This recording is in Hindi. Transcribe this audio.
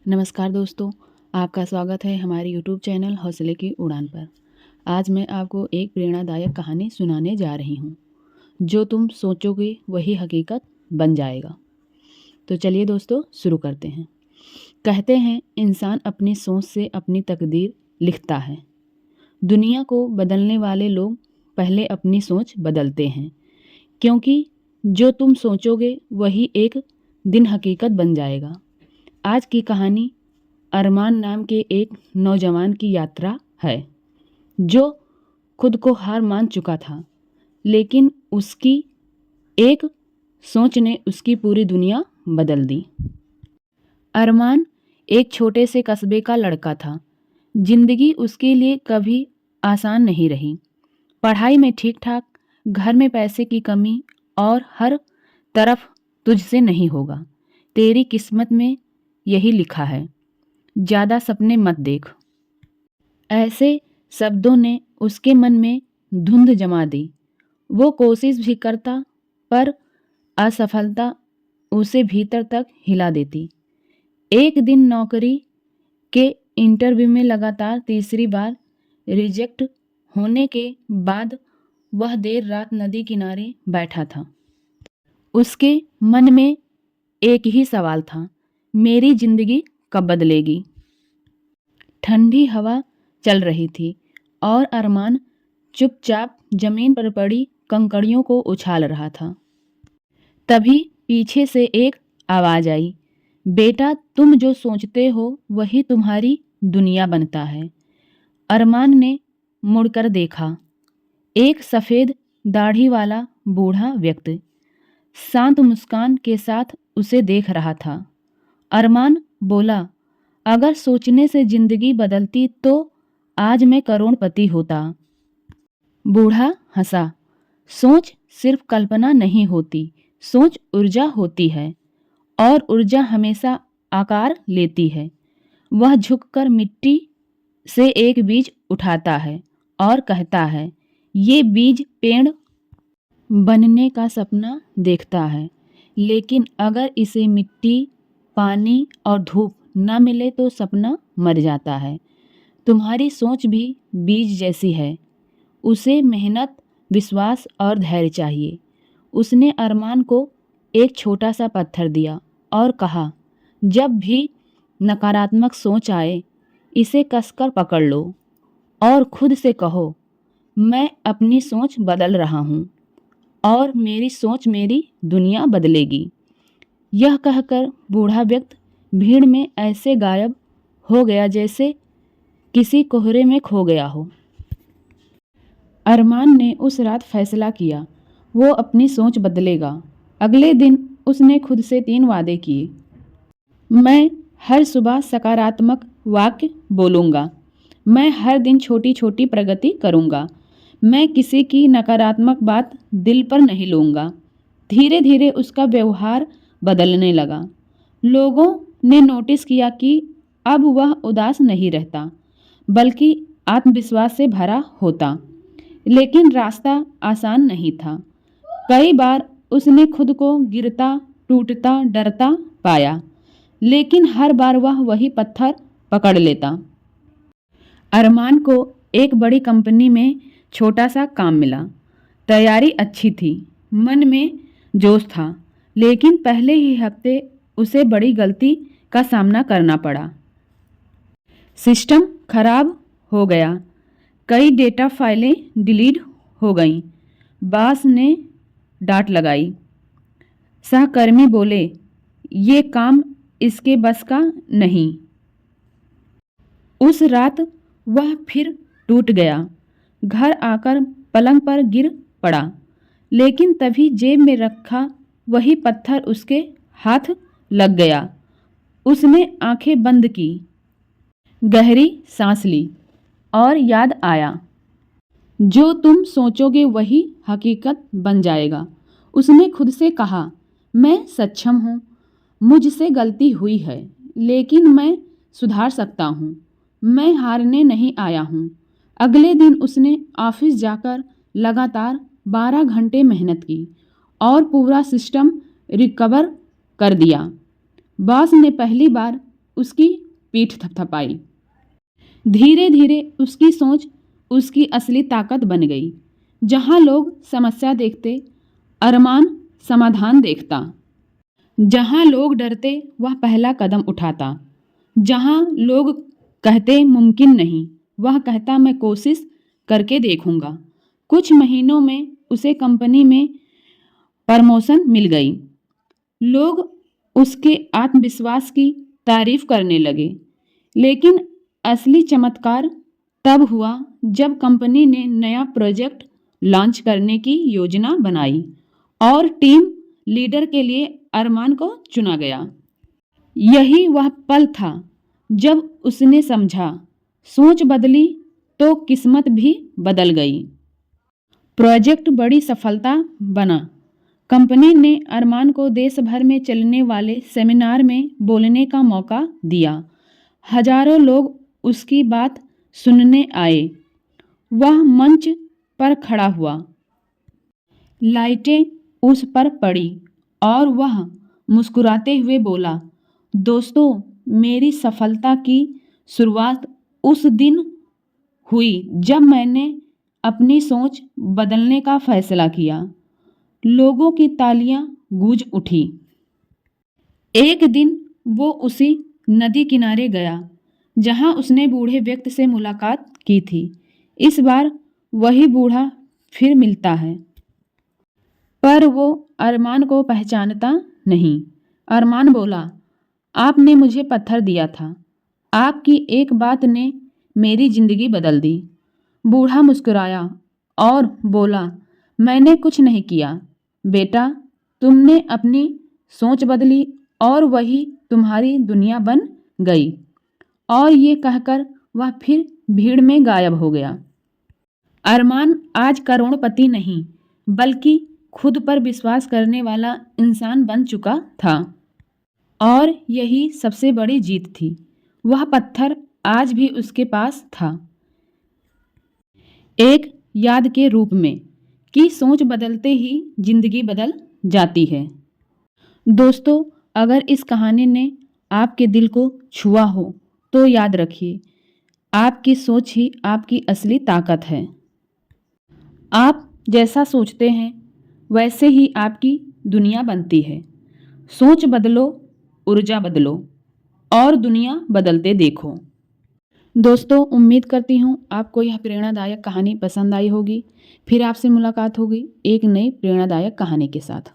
नमस्कार दोस्तों, आपका स्वागत है हमारे यूट्यूब चैनल हौसले की उड़ान पर। आज मैं आपको एक प्रेरणादायक कहानी सुनाने जा रही हूँ। जो तुम सोचोगे वही हकीकत बन जाएगा। तो चलिए दोस्तों शुरू करते हैं। कहते हैं इंसान अपनी सोच से अपनी तकदीर लिखता है। दुनिया को बदलने वाले लोग पहले अपनी सोच बदलते हैं, क्योंकि जो तुम सोचोगे वही एक दिन हकीकत बन जाएगा। आज की कहानी अरमान नाम के एक नौजवान की यात्रा है, जो खुद को हार मान चुका था, लेकिन उसकी एक सोच ने उसकी पूरी दुनिया बदल दी। अरमान एक छोटे से कस्बे का लड़का था। जिंदगी उसके लिए कभी आसान नहीं रही। पढ़ाई में ठीक ठाक, घर में पैसे की कमी और हर तरफ तुझसे नहीं होगा, तेरी किस्मत में यही लिखा है, ज़्यादा सपने मत देख। ऐसे शब्दों ने उसके मन में धुंध जमा दी। वो कोशिश भी करता, पर असफलता उसे भीतर तक हिला देती। एक दिन नौकरी के इंटरव्यू में लगातार तीसरी बार रिजेक्ट होने के बाद वह देर रात नदी किनारे बैठा था। उसके मन में एक ही सवाल था, मेरी जिंदगी कब बदलेगी। ठंडी हवा चल रही थी और अरमान चुपचाप जमीन पर पड़ी कंकड़ियों को उछाल रहा था। तभी पीछे से एक आवाज आई, बेटा तुम जो सोचते हो वही तुम्हारी दुनिया बनता है। अरमान ने मुड़कर देखा। एक सफ़ेद दाढ़ी वाला बूढ़ा व्यक्ति शांत मुस्कान के साथ उसे देख रहा था। अरमान बोला, अगर सोचने से जिंदगी बदलती तो आज मैं करोड़पति होता। बूढ़ा हंसा। सोच सिर्फ कल्पना नहीं होती, सोच ऊर्जा होती है, और ऊर्जा हमेशा आकार लेती है। वह झुककर मिट्टी से एक बीज उठाता है और कहता है, ये बीज पेड़ बनने का सपना देखता है, लेकिन अगर इसे मिट्टी, पानी और धूप न मिले तो सपना मर जाता है। तुम्हारी सोच भी बीज जैसी है, उसे मेहनत, विश्वास और धैर्य चाहिए। उसने अरमान को एक छोटा सा पत्थर दिया और कहा, जब भी नकारात्मक सोच आए इसे कसकर पकड़ लो और खुद से कहो, मैं अपनी सोच बदल रहा हूँ और मेरी सोच मेरी दुनिया बदलेगी। यह कहकर बूढ़ा व्यक्ति भीड़ में ऐसे गायब हो गया जैसे किसी कोहरे में खो गया हो। अरमान ने उस रात फैसला किया, वो अपनी सोच बदलेगा। अगले दिन उसने खुद से 3 वादे किए। मैं हर सुबह सकारात्मक वाक्य बोलूँगा। मैं हर दिन छोटी छोटी प्रगति करूँगा। मैं किसी की नकारात्मक बात दिल पर नहीं लूँगा। धीरे धीरे उसका व्यवहार बदलने लगा। लोगों ने नोटिस किया कि अब वह उदास नहीं रहता, बल्कि आत्मविश्वास से भरा होता। लेकिन रास्ता आसान नहीं था। कई बार उसने खुद को गिरता, टूटता, डरता पाया, लेकिन हर बार वह वही पत्थर पकड़ लेता। अरमान को एक बड़ी कंपनी में छोटा सा काम मिला। तैयारी अच्छी थी, मन में जोश था, लेकिन पहले ही हफ्ते उसे बड़ी गलती का सामना करना पड़ा। सिस्टम खराब हो गया, कई डेटा फाइलें डिलीट हो गईं। बॉस ने डांट लगाई। सहकर्मी बोले, ये काम इसके बस का नहीं। उस रात वह फिर टूट गया। घर आकर पलंग पर गिर पड़ा, लेकिन तभी जेब में रखा वही पत्थर उसके हाथ लग गया। उसने आंखें बंद की, गहरी सांस ली और याद आया, जो तुम सोचोगे वही हकीकत बन जाएगा। उसने खुद से कहा, मैं सक्षम हूँ, मुझसे गलती हुई है, लेकिन मैं सुधार सकता हूँ। मैं हारने नहीं आया हूँ। अगले दिन उसने ऑफिस जाकर लगातार 12 घंटे मेहनत की और पूरा सिस्टम रिकवर कर दिया। बॉस ने पहली बार उसकी पीठ थपथपाई। धीरे धीरे उसकी सोच उसकी असली ताकत बन गई। जहाँ लोग समस्या देखते, अरमान समाधान देखता। जहाँ लोग डरते, वह पहला कदम उठाता। जहाँ लोग कहते मुमकिन नहीं, वह कहता मैं कोशिश करके देखूंगा। कुछ महीनों में उसे कंपनी में प्रमोशन मिल गई। लोग उसके आत्मविश्वास की तारीफ करने लगे। लेकिन असली चमत्कार तब हुआ जब कंपनी ने नया प्रोजेक्ट लॉन्च करने की योजना बनाई और टीम लीडर के लिए अरमान को चुना गया। यही वह पल था जब उसने समझा, सोच बदली तो किस्मत भी बदल गई। प्रोजेक्ट बड़ी सफलता बना। कंपनी ने अरमान को देश भर में चलने वाले सेमिनार में बोलने का मौका दिया। हजारों लोग उसकी बात सुनने आए। वह मंच पर खड़ा हुआ, लाइटें उस पर पड़ी और वह मुस्कुराते हुए बोला, दोस्तों, मेरी सफलता की शुरुआत उस दिन हुई जब मैंने अपनी सोच बदलने का फैसला किया। लोगों की तालियां गूंज उठी। एक दिन वो उसी नदी किनारे गया जहां उसने बूढ़े व्यक्ति से मुलाकात की थी। इस बार वही बूढ़ा फिर मिलता है, पर वो अरमान को पहचानता नहीं। अरमान बोला, आपने मुझे पत्थर दिया था, आपकी एक बात ने मेरी जिंदगी बदल दी। बूढ़ा मुस्कुराया और बोला, मैंने कुछ नहीं किया बेटा, तुमने अपनी सोच बदली और वही तुम्हारी दुनिया बन गई। और ये कहकर वह फिर भीड़ में गायब हो गया। अरमान आज करोड़पति नहीं, बल्कि खुद पर विश्वास करने वाला इंसान बन चुका था। और यही सबसे बड़ी जीत थी। वह पत्थर आज भी उसके पास था, एक याद के रूप में कि सोच बदलते ही जिंदगी बदल जाती है। दोस्तों, अगर इस कहानी ने आपके दिल को छुआ हो तो याद रखिए, आपकी सोच ही आपकी असली ताकत है। आप जैसा सोचते हैं वैसे ही आपकी दुनिया बनती है। सोच बदलो, ऊर्जा बदलो और दुनिया बदलते देखो। दोस्तों, उम्मीद करती हूँ आपको यह प्रेरणादायक कहानी पसंद आई होगी। फिर आपसे मुलाकात होगी एक नई प्रेरणादायक कहानी के साथ।